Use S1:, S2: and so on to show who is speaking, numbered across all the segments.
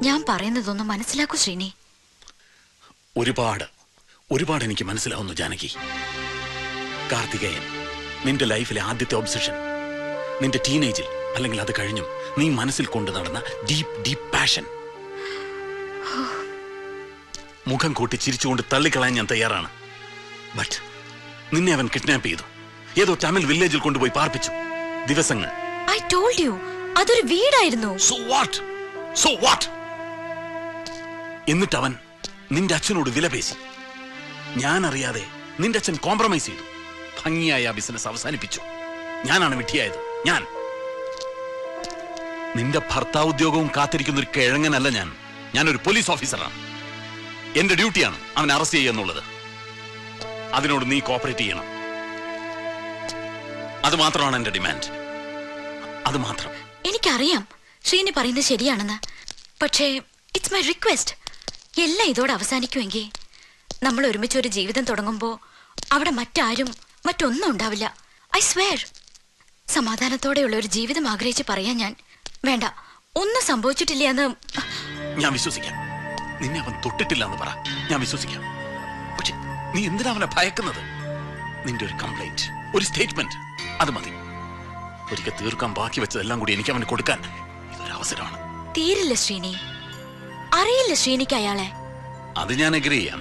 S1: ഞാൻ പറയുന്നതൊന്നും മനസ്സിലാക്കൂ ശ്രീനി.
S2: ഒരുപാട് എനിക്ക് മനസ്സിലാവുന്നു ജാനകി. കാർത്തികേയൻ നിന്റെ ലൈഫിലെ ആദ്യത്തെ ഒബ്സഷൻ, നിന്റെ ടീനേജിൽ അല്ലെങ്കിൽ അത് കഴിഞ്ഞും നീ മനസ്സിൽ കൊണ്ടു നടന്ന ഡീപ് പാഷൻ. മുഖം കൂട്ടി ചിരിച്ചുകൊണ്ട് തള്ളിക്കളയാൻ ഞാൻ തയ്യാറാണ്. ബട്ട് നിന്നെ അവൻ കിഡ്നാപ്പ് ചെയ്തു. ഏതോ തമിഴ് വില്ലേജിൽ കൊണ്ടുപോയി പാർപ്പിച്ചു. ദിവസങ്ങൾ.
S1: I told you, അതൊരു വീടായിരുന്നു.
S2: So what? എന്നിട്ട് അവൻ നിന്റെ അച്ഛനോട് വിലപേശി. ഞാൻ അറിയാതെ നിന്റെ അച്ഛൻ കോംപ്രമൈസ് ചെയ്തു. ഭംഗിയായ ആ ബിസിനസ് അവസാനിപ്പിച്ചു. ഞാനാണ് വിഡ്ഢിയായത്. നിന്റെ ഭർത്താവുദ്യോഗവും കാത്തിരിക്കുന്ന ഒരു കിഴങ്ങനല്ല ഞാനൊരു പോലീസ് ഓഫീസറാണ്. എന്റെ ഡ്യൂട്ടിയാണ് അവൻ അറസ്റ്റ് ചെയ്യുക എന്നുള്ളത്. അതിനോട് നീ കോപ്പറേറ്റ് ചെയ്യണം. അത് മാത്രമാണ് എന്റെ ഡിമാൻഡ്. അത് മാത്രം.
S1: എനിക്കറിയാം ശ്രീനി പറയുന്നത് ശരിയാണെന്ന്. പക്ഷേ ഇറ്റ്സ് മൈ റിക്വസ്റ്റ്. എല്ലാം ഇതോടെ അവസാനിക്കുമെങ്കിൽ നമ്മൾ ഒരുമിച്ച് ഒരു ജീവിതം തുടങ്ങുമ്പോൾ അവിടെ മറ്റൊന്നും ഉണ്ടാവില്ല. I swear. സമാധാനത്തോടെയുള്ള ഒരു ജീവിതം ആഗ്രഹിച്ച് പറയാൻ ഞാൻ. വേണ്ട, ഒന്നും സംഭവിച്ചിട്ടില്ല എന്ന്
S2: ഞാൻ വിശ്വസിക്കാം. നിന്നെ അവൻ തൊട്ടിട്ടില്ല എന്ന് പറ, ഞാൻ വിശ്വസിക്കാം. പക്ഷെ നീ എന്തിനാ അവനെ ഭയക്കുന്നത്? നിന്റെ ഒരു കംപ്ലൈന്റ്, ഒരു സ്റ്റേറ്റ്മെന്റ്, അത് മതി. ഒരിക്കൽ തീർക്കാൻ ബാക്കി വെച്ചതെല്ലാം കൂടി എനിക്ക് അവന് കൊടുക്കാൻ ഇതൊരു അവസരമാണ്.
S1: തീരില്ല ശ്രീനി. അറിയില്ല ശ്രീനിക്ക് അയാളെ.
S2: അത് ഞാൻ അഗ്രി ചെയ്യാം.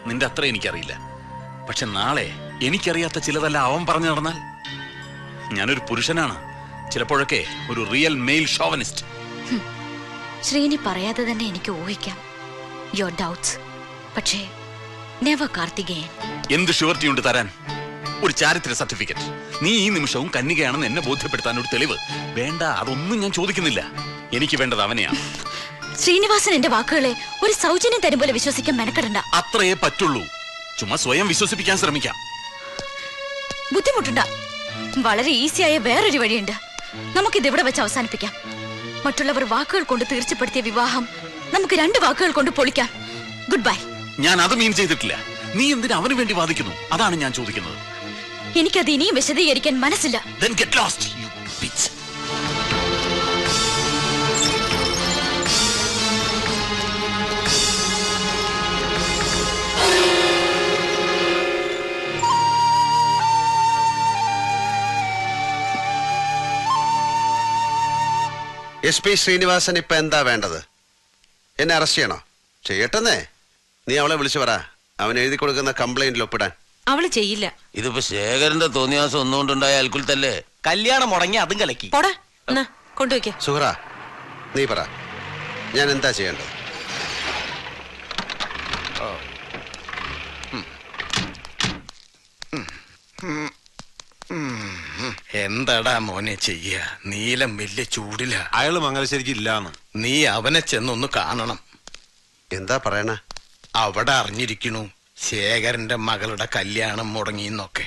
S2: നിന്റെ അത്ര എനിക്കറിയില്ല. പക്ഷെ നാളെ എനിക്കറിയാത്ത ചിലതല്ല അവൻ പറഞ്ഞു നടന്നാൽ? ഞാനൊരു പുരുഷനാണ്. ചിലപ്പോഴൊക്കെ ഒരു റിയൽ മെയിൽ ഷോവനിസ്റ്റ്.
S1: ശ്രീനി പറയാതെ തന്നെ എനിക്ക് ഊഹിക്കാം യുവർ ഡൗട്ട്സ്. പക്ഷേ നെവർ കാർത്തികേയൻ.
S2: എന്ത് ഷുവർട്ടി ഉണ്ട് തരാൻ? ഒരു ചാരിത്ര സർട്ടിഫിക്കറ്റ്. നീ ഈ നിമിഷവും കന്യകയാണെന്ന് എന്നെ ബോധ്യപ്പെടുത്താൻ ഒരു തെളിവ് വേണ്ട. അതൊന്നും ഞാൻ ചോദിക്കുന്നില്ല. എനിക്ക് വേണ്ടത് അവനെയാണ്.
S1: ശ്രീനിവാസൻ എന്റെ വാക്കുകളെ ഒരു സൗജന്യം തരും പോലെ വിശ്വസിക്കാൻ മെനക്കെടണ്ട.
S2: അത്രയേ പറ്റുള്ളൂ. ചുമ്മാ സ്വയം വിശ്വസിപ്പിക്കാൻ ശ്രമിക്കാം.
S1: ബുദ്ധിമുട്ടുണ്ട. വളരെ ഈസിയായ വേറൊരു വഴിയുണ്ട്. നമുക്കിത് ഇവിടെ വെച്ച് അവസാനിപ്പിക്കാം. മറ്റുള്ളവർ വാക്കുകൾ കൊണ്ട് തീർച്ചപ്പെടുത്തിയ വിവാഹം നമുക്ക് 2 വാക്കുകൾ കൊണ്ട് പൊളിക്കാം. Good bye.
S2: ഞാൻ അത് മീൻ ചെയ്തിട്ടില്ല. നീ എന്തിനാ അവന് വേണ്ടി വാദിക്കുന്നു? അതാണ് ഞാൻ ചോദിക്കുന്നത്.
S1: എനിക്കത് ഇനിയും വിശദീകരിക്കാൻ മനസ്സില്ല.
S2: Then get lost, you bitch.
S3: SP Sreenivasan ഇപ്പൊ എന്താ വേണ്ടത്? എന്നെ അറസ്റ്റ് ചെയ്യണോ? ചെയ്യട്ടെന്നേ. നീ അവളെ വിളിച്ചു പറ, അവൻ എഴുതി കൊടുക്കുന്ന കംപ്ലൈന്റിൽ ഒപ്പിടാൻ.
S4: അവള് ചെയ്യില്ല.
S5: ഇതിപ്പോ ശേഖരന്റെ തോന്നിയാസം ഒന്നുകൊണ്ടുണ്ടായ അൽക്കുലത്തല്ലേ?
S6: കല്യാണം മുടങ്ങി അതും കലക്കി.
S4: കൊണ്ടുവയ്ക്ക.
S3: സുഹറ, നീ പറ, ഞാൻ എന്താ ചെയ്യേണ്ടത്?
S7: എന്താടാ മോനെ ചെയ്യ? നീലം വലിയ ചൂടില.
S8: അയാള് മംഗലശ്ശേരിക്ക് ഇല്ലാന്ന്.
S7: നീ അവനെ ചെന്നൊന്ന് കാണണം.
S3: എന്താ പറയണ?
S7: അവിടെ അറിഞ്ഞിരിക്കണു ശേഖരന്റെ മകളുടെ കല്യാണം മുടങ്ങിന്നൊക്കെ.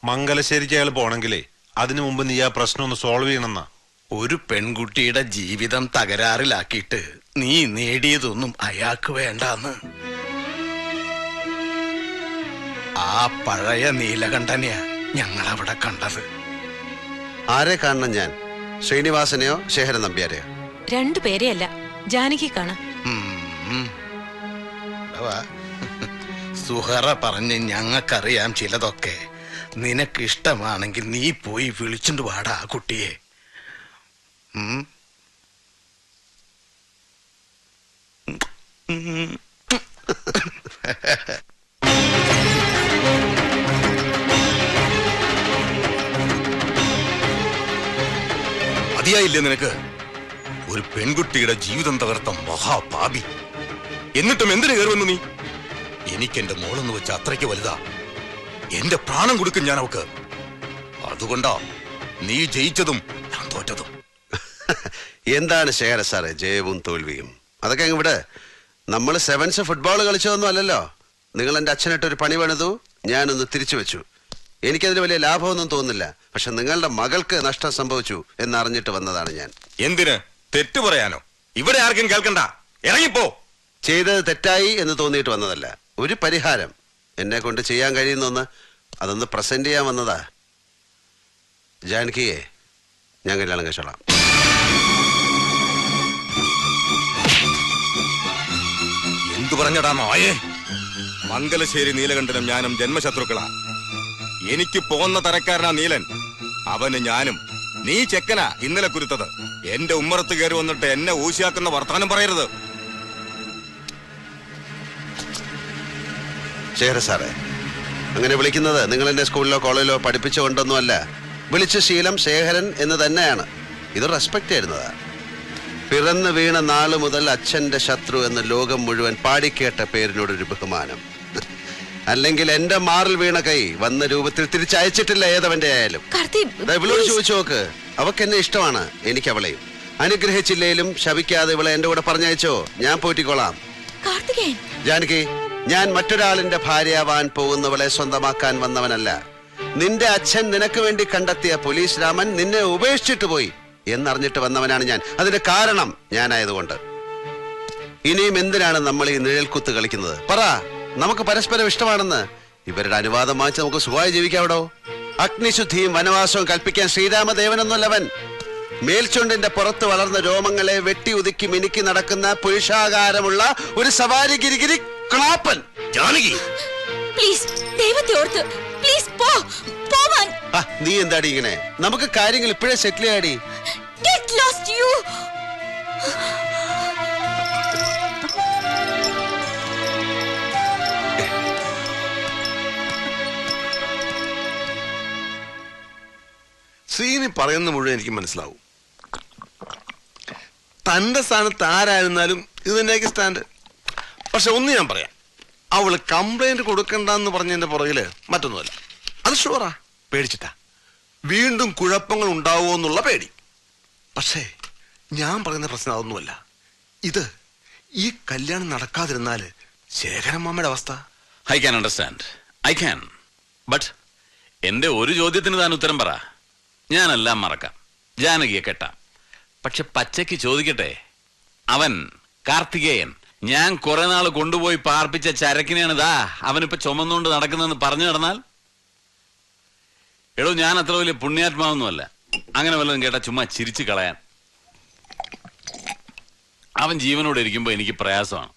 S8: മംഗലശ്ശേരിക്ക് അയാൾ പോണെങ്കിലേ അതിനു മുമ്പ് നീ ആ പ്രശ്നം ഒന്ന് സോൾവ് ചെയ്യണമെന്നാ.
S7: ഒരു പെൺകുട്ടിയുടെ ജീവിതം തകരാറിലാക്കിയിട്ട് നീ നേടിയതൊന്നും അയാൾക്ക് വേണ്ടാന്ന്. ആ പഴയ നീലകണ്ഠനെയാ ഞങ്ങളവിടെ കണ്ടത്.
S3: ആരെ കാണണം ഞാൻ? ശ്രീനിവാസനെയോ ശേഖരൻ നമ്പ്യാരെയോ?
S4: 2 പേരെയല്ല, ജാനകി കാണാം.
S7: സുഹറ പറഞ്ഞ് ഞങ്ങൾക്കറിയാം ചിലതൊക്കെ. നിനക്ക് ഇഷ്ടമാണെങ്കിൽ നീ പോയി വിളിച്ചുകൊണ്ട് വാടാ ആ കുട്ടിയെ.
S9: മതിയായില്ലേ നിനക്ക്? ഒരു പെൺകുട്ടിയുടെ ജീവിതം തകർത്ത മഹാപാപി. എന്നിട്ടും എന്തിനു കയറുമെന്ന് നീ? എനിക്കെന്റെ മോളെന്ന് വെച്ച അത്രയ്ക്ക് വലുതാ. എന്റെ പ്രാണം കൊടുക്കും ഞാൻ അവക്ക്. അതുകൊണ്ടാ നീ ജയിച്ചതും ഞാൻ തോറ്റതും.
S3: എന്താണ് ശേഖര സാറേ ജയവും തോൽവിയും? അതൊക്കെ അങ്ങ് വിട്. നമ്മൾ സെവൻസ് ഫുട്ബോൾ കളിച്ചതൊന്നും അല്ലല്ലോ. നിങ്ങൾ എന്റെ അച്ഛനിട്ടൊരു പണി പണിതു, ഞാനൊന്ന് തിരിച്ചു വെച്ചു. എനിക്കതിന് വലിയ ലാഭമൊന്നും തോന്നുന്നില്ല. പക്ഷെ നിങ്ങളുടെ മകൾക്ക് നഷ്ടം സംഭവിച്ചു എന്നറിഞ്ഞിട്ട് വന്നതാണ് ഞാൻ.
S9: എന്തിന്? തെറ്റു പറയാനോ? ഇവിടെ ആർക്കും കേൾക്കണ്ട, ഇറങ്ങിപ്പോ.
S3: ചെയ്തത് തെറ്റായി എന്ന് തോന്നിയിട്ട് വന്നതല്ല. ഒരു പരിഹാരം എന്നെ കൊണ്ട് ചെയ്യാൻ കഴിയുന്നൊന്ന് അതൊന്ന് പ്രസന്റ് ചെയ്യാൻ വന്നതാ. ജാനകിയെ ഞാൻ കല്യാണം കഴിച്ചോളാം.
S9: പറഞ്ഞടാ നായേ. മംഗലശ്ശേരി നീലകണ്ഠനും ഞാനും ജന്മശത്രുക്കളാ. എനിക്ക് പോന്ന തരക്കാരനാ നീലൻ, അവന് ഞാനും. നീ ചെക്കനാ ഇന്നലെ കുരുത്തത്. എന്റെ ഉമ്മറത്ത് കയറി വന്നിട്ട് എന്നെ ഊശിയാക്കുന്ന വർത്താനം പറയരുത്.
S3: ശേഖര സാറേ, അങ്ങനെ വിളിക്കുന്നത് നിങ്ങൾ എന്നെ സ്കൂളിലോ കോളേജിലോ പഠിപ്പിച്ചുകൊണ്ടൊന്നുമല്ല. വിളിച്ച ശീലം ശേഖരൻ എന്ന് തന്നെയാണ്. ഇത് റെസ്പെക്ട് ചെയ്യുന്നതാ. പിറന്നു വീണ നാള് മുതൽ അച്ഛന്റെ ശത്രു എന്ന് ലോകം മുഴുവൻ പാടിക്കേട്ട പേരിനോടൊരു ബഹുമാനം. അല്ലെങ്കിൽ എന്റെ മാറിൽ വീണ കൈ വന്ന രൂപത്തിൽ തിരിച്ചയച്ചിട്ടില്ല ഏതവന്റെ ആയാലും. ഇവളോട് ചോദിച്ചു നോക്ക്, അവക്ക് എന്നെ ഇഷ്ടമാണ്, എനിക്ക് അവളെയും. അനുഗ്രഹിച്ചില്ലേലും ശപിക്കാതെ ഇവളെ എന്റെ കൂടെ പറഞ്ഞയച്ചോ, ഞാൻ പോറ്റിക്കോളാം. ജാനകി, ഞാൻ മറ്റൊരാളിന്റെ ഭാര്യയാവാൻ പോകുന്നവളെ സ്വന്തമാക്കാൻ വന്നവനല്ല. നിന്റെ അച്ഛൻ നിനക്ക് വേണ്ടി കണ്ടെത്തിയ പോലീസ് രാമൻ നിന്നെ ഉപേക്ഷിച്ചിട്ട് പോയി എന്നറിഞ്ഞിട്ട് വന്നവനാണ് ഞാൻ. അതിന്റെ കാരണം ഞാനായതുകൊണ്ട്. ഇനിയും എന്തിനാണ് നമ്മൾ ഈ നിഴൽക്കുത്ത് കളിക്കുന്നത്? പറ, നമുക്ക് പരസ്പരം ഇഷ്ടമാണെന്ന്. ഇവരുടെ അനുവാദം വാങ്ങിച്ച് നമുക്ക് സുഖമായി ജീവിക്കാവിടോ. അഗ്നിശുദ്ധിയും വനവാസവും കൽപ്പിക്കാൻ ശ്രീരാമദേവനൊന്നുമല്ലവൻ. മേൽച്ചുണ്ടിന്റെ പുറത്ത് വളർന്ന രോമങ്ങളെ വെട്ടി ഒതുക്കി മിനുക്കി നടക്കുന്ന പുരുഷാകാരമുള്ള ഒരു സവാരി ഗിരിഗിരി ക്ലാപ്പൻ.
S9: ജാനകി,
S1: പ്ലീസ്, ദൈവത്തെ ഓർത്ത് പ്ലീസ് പോവാൻ.
S3: നീ എന്താടി ഇങ്ങനെ? നമുക്ക് കാര്യങ്ങൾ ഇപ്പോഴേ സെറ്റിൽ ചെയ്യാടി.
S10: ശ്രീനി പറയുന്ന മുഴുവൻ എനിക്ക് മനസ്സിലാവും. തന്റെ സ്ഥാനത്ത് ആരായിരുന്നാലും ഇത് തന്നെയായിരിക്കും സ്റ്റാൻഡ്. പക്ഷെ ഒന്ന് ഞാൻ പറയാം, അവള് കംപ്ലൈന്റ് കൊടുക്കണ്ടെന്ന് പറഞ്ഞതിന്റെ പുറകില് മറ്റൊന്നുമല്ല. അത് ഷുവറാ. പേടിച്ചിട്ടാ, വീണ്ടും കുഴപ്പങ്ങൾ ഉണ്ടാവുമോ എന്നുള്ള പേടി. പക്ഷേ ഞാൻ പറയുന്ന പ്രശ്നം അതൊന്നുമല്ല. ഇത് ഈ കല്യാണം നടക്കാതിരുന്നാല് ശേഖരമ്മയുടെ അവസ്ഥ.
S2: I can understand, I can. But എന്റെ ഒരു ചോദ്യത്തിന് താൻ ഉത്തരം പറ. ഞാനെല്ലാം മറക്കാം, ജാനകിയെ കെട്ടാം. പക്ഷെ പച്ചയ്ക്ക് ചോദിക്കട്ടെ, അവൻ കാർത്തികേയൻ ഞാൻ കുറെ നാൾ കൊണ്ടുപോയി പാർപ്പിച്ച ചരക്കിനെയാണ് ദാ അവനിപ്പോ ചുമന്നുകൊണ്ട് നടക്കുന്നതെന്ന് പറഞ്ഞു നടന്നാൽ? എടോ, ഞാൻ അത്ര വലിയ പുണ്യാത്മാവൊന്നുമല്ല അങ്ങനെ വല്ലതും കേട്ടാ ചുമ്മാ ചിരിച്ചു കളയാൻ. അവൻ ജീവനോടെ ഇരിക്കുമ്പോ എനിക്ക് പ്രയാസമാണ്.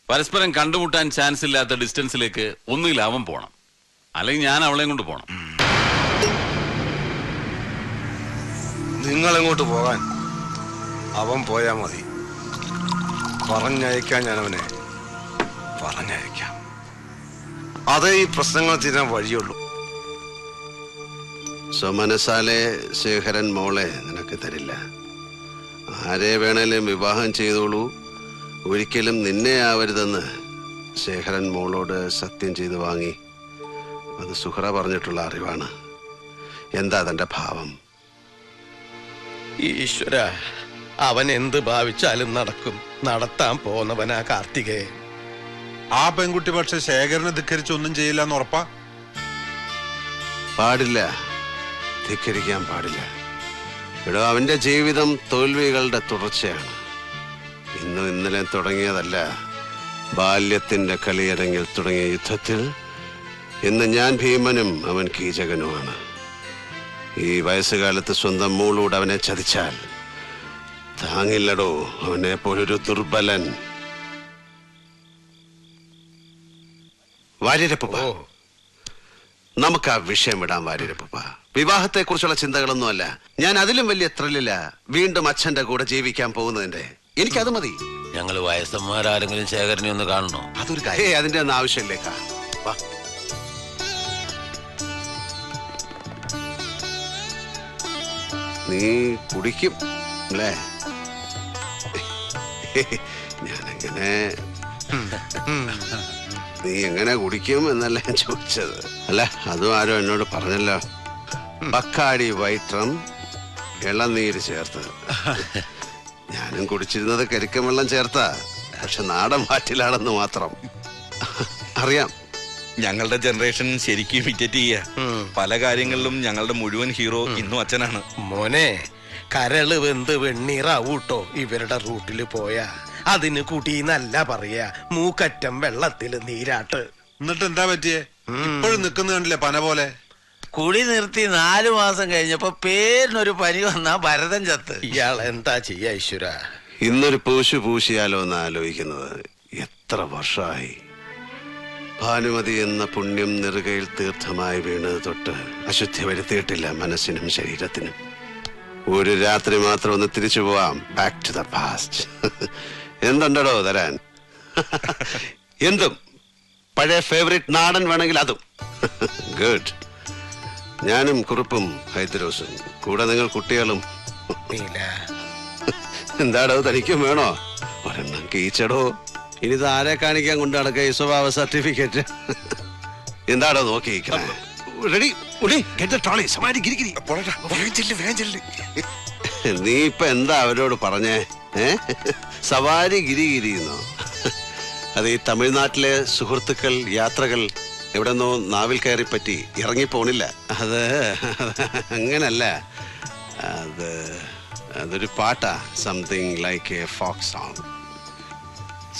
S2: പരസ്പരം കണ്ടുമുട്ടാൻ ചാൻസ് ഇല്ലാത്ത ഡിസ്റ്റൻസിലേക്ക് ഒന്നുകിൽ അവൻ പോണം, അല്ലെങ്കിൽ ഞാൻ അവളെയും കൊണ്ട് പോണം.
S10: നിങ്ങളെങ്ങോട്ട് പോകാൻ? അവൻ പോയാ മതി. പറഞ്ഞയക്കാൻ ഞാൻ അവനെ പറഞ്ഞയക്കാം. അതേ ഈ പ്രശ്നങ്ങൾ തീരാൻ വഴിയുള്ളൂ.
S3: സ്വമനസാലെ ശേഖരൻ മോളെ നിനക്ക് തരില്ല. ആരെ വേണേലും വിവാഹം ചെയ്തോളൂ, ഒരിക്കലും നിന്നെ ആവരുതെന്ന് ശേഖരൻ മോളോട് സത്യം ചെയ്ത് വാങ്ങി. അത് സുഹറ പറഞ്ഞിട്ടുള്ള അറിവാണ്. എന്താ തന്റെ ഭാവം?
S7: ഈശ്വര, അവൻ എന്ത് ഭാവിച്ചാലും നടക്കും. നടത്താൻ പോന്നവനാ കാർത്തികേയൻ.
S8: ആ പെൺകുട്ടി പക്ഷെ ശേഖരനെ ധിക്കരിച്ച് ഒന്നും ചെയ്യില്ല എന്ന് ഉറപ്പാ?
S3: പാടില്ല, ധിക്കരിക്കാൻ പാടില്ല. എടോ, അവന്റെ ജീവിതം തോൽവികളുടെ തുടർച്ചയാണ്. ഇന്നും ഇന്നലെ തുടങ്ങിയതല്ല. ബാല്യത്തിന്റെ കളിയരങ്ങിൽ തുടങ്ങിയ യുദ്ധത്തിൽ ഇന്ന് ഞാൻ ഭീമനും അവൻ കീചകനുമാണ്. ഈ വയസ്സുകാലത്ത് സ്വന്തം മോളോട് അവനെ ചതിച്ചാൽ താങ്ങില്ലടോ. അവനെ പോലൊരു ദുർബലൻ. വാര്യരപ്പ, നമുക്ക് ആ വിഷയം വിടാം. വാര്യരപ്പ, വിവാഹത്തെ കുറിച്ചുള്ള ചിന്തകളൊന്നുമല്ല. ഞാൻ അതിലും വലിയ ത്രില്ലില്ല വീണ്ടും അച്ഛന്റെ കൂടെ ജീവിക്കാൻ പോകുന്നതിന്റെ. എനിക്കത് മതി.
S5: ഞങ്ങള് വയസ്സന്മാരാരെങ്കിലും ശേഖരനെ ഒന്ന് കാണണോ?
S3: അതൊരു കാര്യം, അതിന്റെ ഒന്നും ആവശ്യമില്ലേക്കാ. വാ, നീ കുടിക്കും അല്ലേ? ഞാനെങ്ങനെ നീ എങ്ങനെ കുടിക്കും എന്നല്ല ഞാൻ ചോദിച്ചത്. അല്ല, അതും ആരോ എന്നോട് പറഞ്ഞല്ലോ. ബക്കാടി വൈറ്റം ഇളനീര് ചേർത്ത്. ഞാനും കുടിച്ചിരുന്നത് കരിക്കം വെള്ളം ചേർത്താ, പക്ഷെ നാടൻ വാറ്റിലാണെന്ന് മാത്രം. അറിയാം,
S9: ഞങ്ങളുടെ ജനറേഷൻ ശരിക്കും ഫിറ്ററ്റ് ചെയ്യുക. പല കാര്യങ്ങളിലും ഞങ്ങളുടെ മുഴുവൻ ഹീറോ ഇന്നും അച്ഛനാണ്.
S7: മോനെ, കരള് വെന്ത് വെണ്ണീറാവൂട്ടോ ഇവരുടെ റൂട്ടില് പോയാ. അതിന് കുടീന്നല്ല പറയാ, മൂക്കറ്റം വെള്ളത്തില് നീരാട്ട്.
S8: എന്നിട്ട് എന്താ പറ്റിയേ? ഇപ്പോഴും നിൽക്കുന്ന കണ്ടില്ലേ പന പോലെ.
S5: കുടി നിർത്തി 4 മാസം കഴിഞ്ഞപ്പോ പേരിനൊരു പനി വന്നാ ഭരതൻ ചത്ത്.
S7: ഇയാൾ എന്താ ചെയ്യാ ഈശ്വര?
S3: ഇന്നൊരു പൂശു പൂശിയാലോ എന്ന് ആലോചിക്കുന്നത്. എത്ര വർഷമായി. ഭാനുമതി എന്ന പുണ്യം നെറുകയിൽ തീർത്ഥമായി വീണത് തൊട്ട് അശുദ്ധി വരുത്തിയിട്ടില്ല മനസ്സിനും ശരീരത്തിനും. ഒരു രാത്രി മാത്രം ഒന്ന് തിരിച്ചു പോവാം, ബാക്ക് ടു ദ പാസ്റ്റ്. എന്തുണ്ടോ തരാൻ? എന്തും. പഴയ ഫേവറേറ്റ് നാടൻ വേണമെങ്കിൽ അതും. ഗുഡ്. ഞാനും കുറുപ്പും ഹൈദ്രോസും കൂടെ നിങ്ങൾ കുട്ടികളും. എന്താടോ തനിക്കും വേണോ? ഒരെണ്ണം കീച്ചടോ. ഇനി ഇത് ആരെ കാണിക്കാൻ കൊണ്ട് നടക്കുക ഈ സ്വഭാവ സർട്ടിഫിക്കറ്റ്? എന്താടോ നോക്കിയിരിക്കണേ? റെഡി? നീ ഇപ്പൊ എന്താ അവരോട് പറഞ്ഞേ? സവാരി ഗിരിഗിരിന്നോ? അത് ഈ തമിഴ്നാട്ടിലെ സുഹൃത്തുക്കൾ യാത്രകൾ എവിടെന്നോ നാവിൽ കയറി പറ്റി ഇറങ്ങിപ്പോണില്ല. അത് അങ്ങനല്ല, അതൊരു പാട്ടാ. Something like a folk song.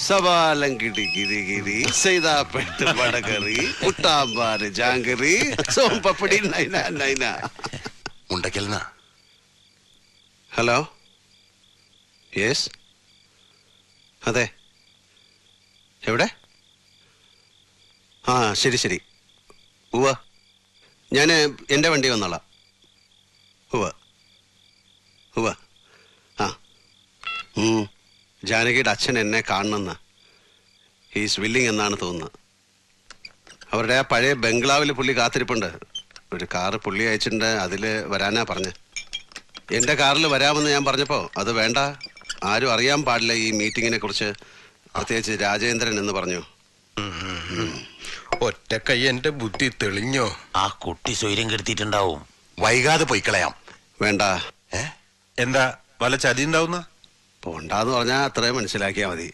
S3: സവാലങ്കിടി ഗിരി ഗിരി സൈതാപ്പെട്ട് വടകറി മുട്ടാമ്പാറ് ജാങ്കറി സോംപപ്പടി നൈന നൈന.
S9: ഉണ്ടക്കൽനാ.
S3: ഹലോ, യെസ്, അതെ, എവിടെ? ആ ശരി ശരി. ഉവ്വ, ഞാൻ എൻ്റെ വണ്ടി വന്നോളാം. ഉവ്വ ഉവ്വ. ആ, ജാനകിയുടെ അച്ഛൻ എന്നെ കാണണമെന്ന് ഹീസ് വില്ലിങ് എന്നാണ് തോന്നുന്നത്. അവരുടെ ആ പഴയ ബംഗ്ലാവിൽ പുള്ളി കാത്തിരിപ്പുണ്ട്. ഒരു കാറ് പുള്ളി അയച്ചിട്ടുണ്ട്, അതിൽ വരാനാ പറഞ്ഞ്. എൻ്റെ കാറിൽ വരാമെന്ന് ഞാൻ പറഞ്ഞപ്പോൾ അത് വേണ്ട, ആരും അറിയാൻ പാടില്ല ഈ മീറ്റിങ്ങിനെ കുറിച്ച്, പ്രത്യേകിച്ച് രാജേന്ദ്രൻ എന്ന് പറഞ്ഞു.
S7: ഒറ്റക്കൈ എന്റെ ബുദ്ധി തെളിഞ്ഞോ?
S5: ആ കുട്ടി സ്വൈര്യം കെടുത്തിട്ടുണ്ടാവും.
S9: വൈകാതെ പൊയ്ക്കളയാം.
S3: വേണ്ട.
S8: എന്താ വല്ല ചതി ഉണ്ടാവുന്ന?
S3: പോണ്ടാന്ന് പറഞ്ഞാൽ അത്രയും മനസ്സിലാക്കിയാൽ മതി.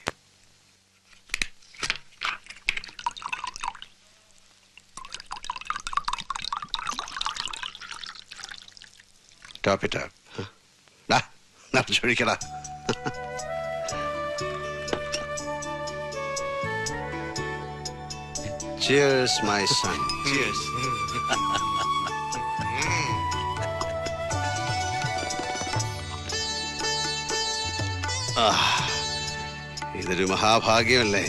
S3: Top it up. ചൊഴിക്കടാ. Cheers, my son. Cheers. ഇതൊരു മഹാഭാഗ്യമല്ലേ,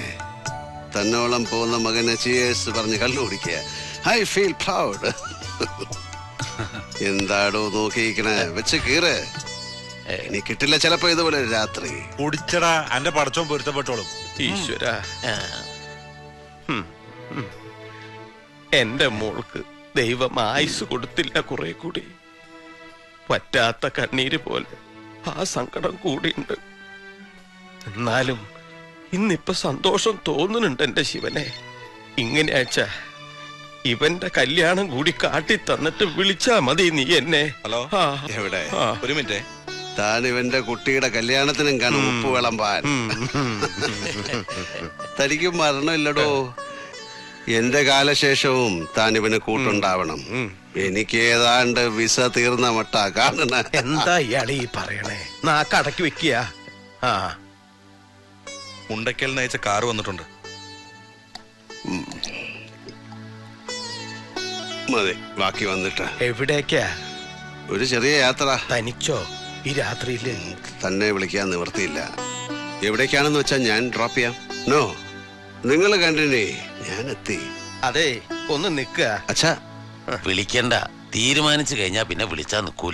S3: തന്നോളം പോകുന്ന മകന് ചിയേഴ്സ് പറഞ്ഞ് കള്ളു കുടിക്കുക. I feel proud. എന്താടോ നോക്കിയിരിക്കണേ? വെച്ച് കീറ്. ഇനി കിട്ടില്ല ചിലപ്പോ ഇതുപോലെ രാത്രി.
S8: കുടിച്ചടാ, എന്റെ പടച്ചോൻ പൊരുത്തപ്പെട്ടോളും.
S7: ഈശ്വര, എന്റെ മോൾക്ക് ദൈവം ആയുസ് കൊടുത്തില്ല. കുറെ കൂടി പറ്റാത്ത കണ്ണീര് പോലെ ആ സങ്കടം കൂടിയുണ്ട്. എന്നാലും ഇന്നിപ്പൊ സന്തോഷം തോന്നുന്നുണ്ട് എന്റെ ശിവനെ. ഇങ്ങനെ അയച്ച ഇവന്റെ കല്യാണം കൂടി കാട്ടി തന്നിട്ട് വിളിച്ചാ മതി നീ എന്നെ.
S9: ഹലോ,
S3: എവിടെ?
S9: ഒരു മിനിറ്റ്.
S3: താൻ ഇവന്റെ കുട്ടിയുടെ കല്യാണത്തിനും കാണും ഉപ്പ് വിളമ്പാൻ. തനിക്കും മരണമില്ലടോ. എന്റെ കാലശേഷവും താൻ ഇവന് കൂട്ടുണ്ടാവണം. എനിക്ക് ഏതാണ്ട് വിസ തീർന്ന മട്ട കാണണ.
S7: എന്താ ഇയാളീ പറയണേ? നാക്കടക്കി വെക്കുക. ആ,
S9: മുണ്ടക്കലിന് അയച്ച കാറ് വന്നിട്ടുണ്ട്.
S3: മതി, ബാക്കി വന്നിട്ട്.
S7: എവിടേക്കാ?
S3: ഒരു ചെറിയ യാത്ര.
S7: തനിച്ചോ ഈ രാത്രിയില്?
S3: തന്നെ വിളിക്കാൻ നിവർത്തിയില്ല. എവിടേക്കാണെന്ന് വെച്ചാൽ ഞാൻ ഡ്രോപ്പ് ചെയ്യാം. നോ, നിങ്ങൾ കണ്ടിനെ, ഞാൻ എത്തി.
S7: അതെ, ഒന്ന് നിക്ക.
S3: അച്ഛാ,
S5: വിളിക്കണ്ട. തീരുമാനിച്ചു കഴിഞ്ഞാ പിന്നെ വിളിച്ചാ നിക്കൂല.